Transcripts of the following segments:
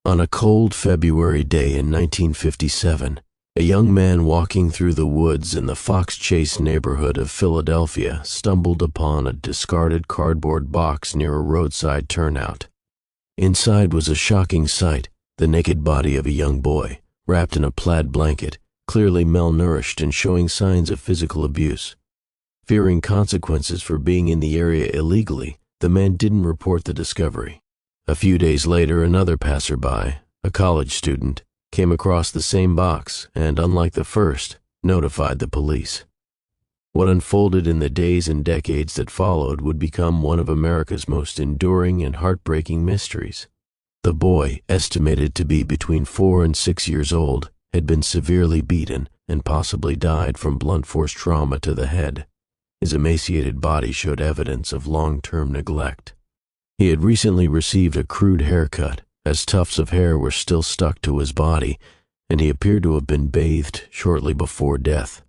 On a cold February day in 1957, a young man walking through the woods in the Fox Chase neighborhood of Philadelphia stumbled upon a discarded cardboard box near a roadside turnout. Inside was a shocking sight: the naked body of a young boy, wrapped in a plaid blanket, clearly malnourished and showing signs of physical abuse. Fearing consequences for being in the area illegally, the man didn't report the discovery. A few days later, another passerby, a college student, came across the same box and, unlike the first, notified the police. What unfolded in the days and decades that followed would become one of America's most enduring and heartbreaking mysteries. The boy, estimated to be between 4 and 6 years old, had been severely beaten and possibly died from blunt force trauma to the head. His emaciated body showed evidence of long-term neglect. He had recently received a crude haircut, as tufts of hair were still stuck to his body, and he appeared to have been bathed shortly before death.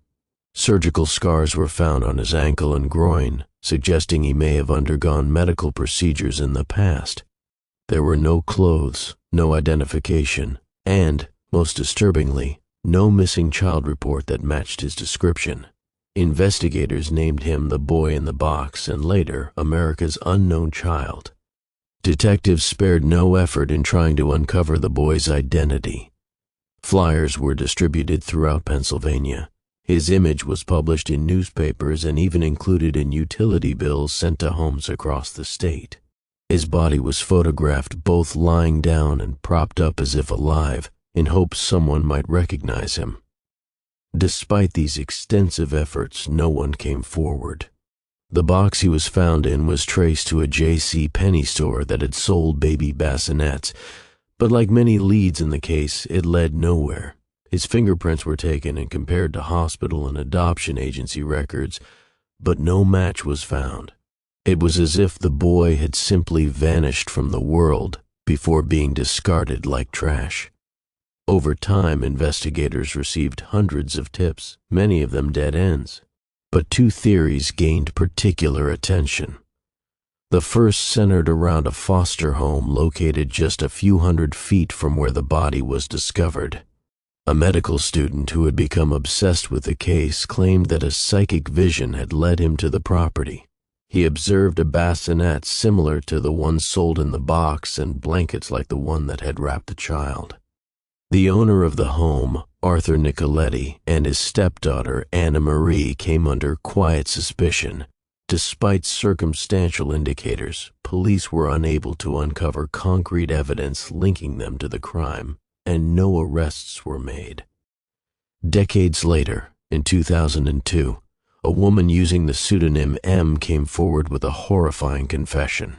Surgical scars were found on his ankle and groin, suggesting he may have undergone medical procedures in the past. There were no clothes, no identification, and, most disturbingly, no missing child report that matched his description. Investigators named him the boy in the box and later America's unknown child. Detectives spared no effort in trying to uncover the boy's identity. Flyers were distributed throughout Pennsylvania. His image was published in newspapers and even included in utility bills sent to homes across the state. His body was photographed both lying down and propped up as if alive, in hopes someone might recognize him. Despite these extensive efforts, no one came forward. The box he was found in was traced to a J.C. Penney store that had sold baby bassinets, but like many leads in the case, it led nowhere. His fingerprints were taken and compared to hospital and adoption agency records, but no match was found. It was as if the boy had simply vanished from the world before being discarded like trash. Over time, investigators received hundreds of tips, many of them dead ends. But two theories gained particular attention. The first centered around a foster home located just a few hundred feet from where the body was discovered. A medical student who had become obsessed with the case claimed that a psychic vision had led him to the property. He observed a bassinet similar to the one sold in the box and blankets like the one that had wrapped the child. The owner of the home, Arthur Nicoletti, and his stepdaughter, Anna Marie, came under quiet suspicion. Despite circumstantial indicators, police were unable to uncover concrete evidence linking them to the crime, and no arrests were made. Decades later, in 2002, a woman using the pseudonym M came forward with a horrifying confession.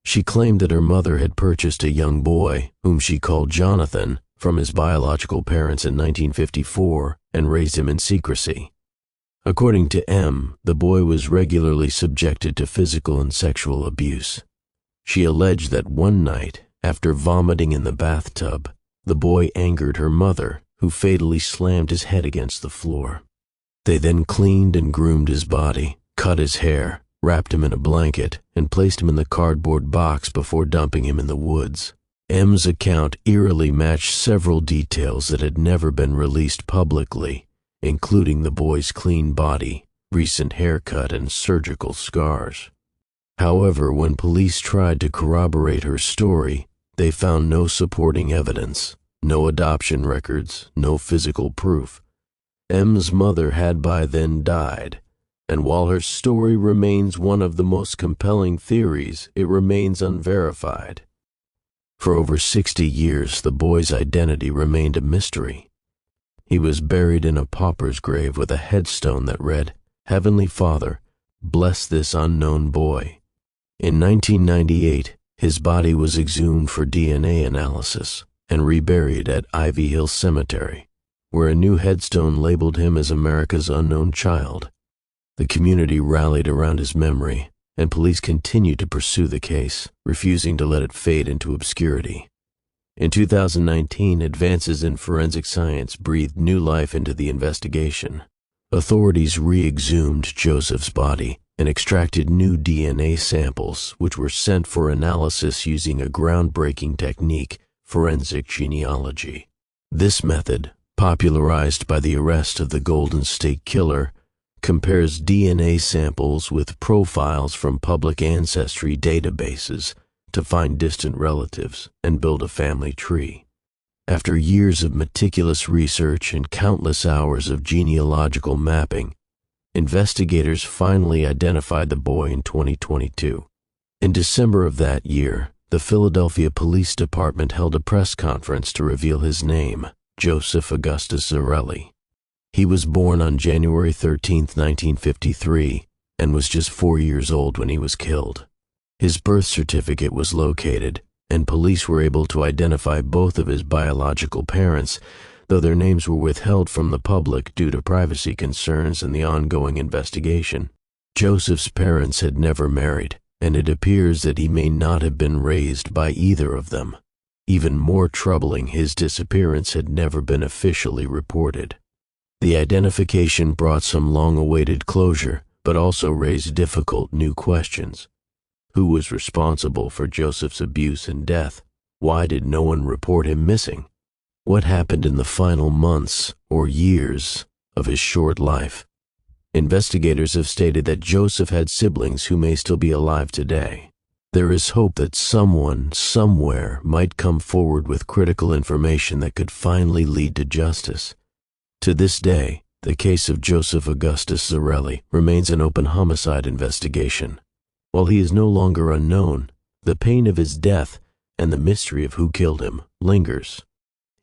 She claimed that her mother had purchased a young boy, whom she called Jonathan, from his biological parents in 1954 and raised him in secrecy. According to M, the boy was regularly subjected to physical and sexual abuse. She alleged that one night, after vomiting in the bathtub, the boy angered her mother, who fatally slammed his head against the floor. They then cleaned and groomed his body, cut his hair, wrapped him in a blanket, and placed him in the cardboard box before dumping him in the woods. M's account eerily matched several details that had never been released publicly, including the boy's clean body, recent haircut, and surgical scars. However, when police tried to corroborate her story, they found no supporting evidence, no adoption records, no physical proof. M's mother had by then died, and while her story remains one of the most compelling theories, it remains unverified. For over 60 years, the boy's identity remained a mystery. He was buried in a pauper's grave with a headstone that read, "Heavenly Father, bless this unknown boy." In 1998, his body was exhumed for DNA analysis and reburied at Ivy Hill Cemetery, where a new headstone labeled him as America's unknown child. The community rallied around his memory, and police continued to pursue the case, refusing to let it fade into obscurity. In 2019, advances in forensic science breathed new life into the investigation. Authorities re-exhumed Joseph's body and extracted new DNA samples, which were sent for analysis using a groundbreaking technique forensic genealogy. This method, popularized by the arrest of the Golden State Killer, compares DNA samples with profiles from public ancestry databases to find distant relatives and build a family tree. After years of meticulous research and countless hours of genealogical mapping, investigators finally identified the boy in 2022. In December of that year, the Philadelphia Police Department held a press conference to reveal his name, Joseph Augustus Zarelli. He was born on January 13, 1953, and was just 4 years old when he was killed. His birth certificate was located, and police were able to identify both of his biological parents, though their names were withheld from the public due to privacy concerns and the ongoing investigation. Joseph's parents had never married, and it appears that he may not have been raised by either of them. Even more troubling, his disappearance had never been officially reported. The identification brought some long-awaited closure, but also raised difficult new questions. Who was responsible for Joseph's abuse and death? Why did no one report him missing? What happened in the final months or years of his short life? Investigators have stated that Joseph had siblings who may still be alive today. There is hope that someone, somewhere, might come forward with critical information that could finally lead to justice. To this day, the case of Joseph Augustus Zarelli remains an open homicide investigation. While he is no longer unknown, the pain of his death and the mystery of who killed him lingers.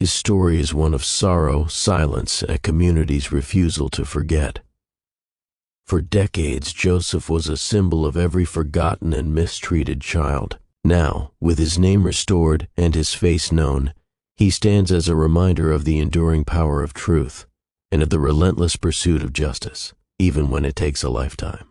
His story is one of sorrow, silence, and a community's refusal to forget. For decades, Joseph was a symbol of every forgotten and mistreated child. Now, with his name restored and his face known, he stands as a reminder of the enduring power of truth and of the relentless pursuit of justice, even when it takes a lifetime.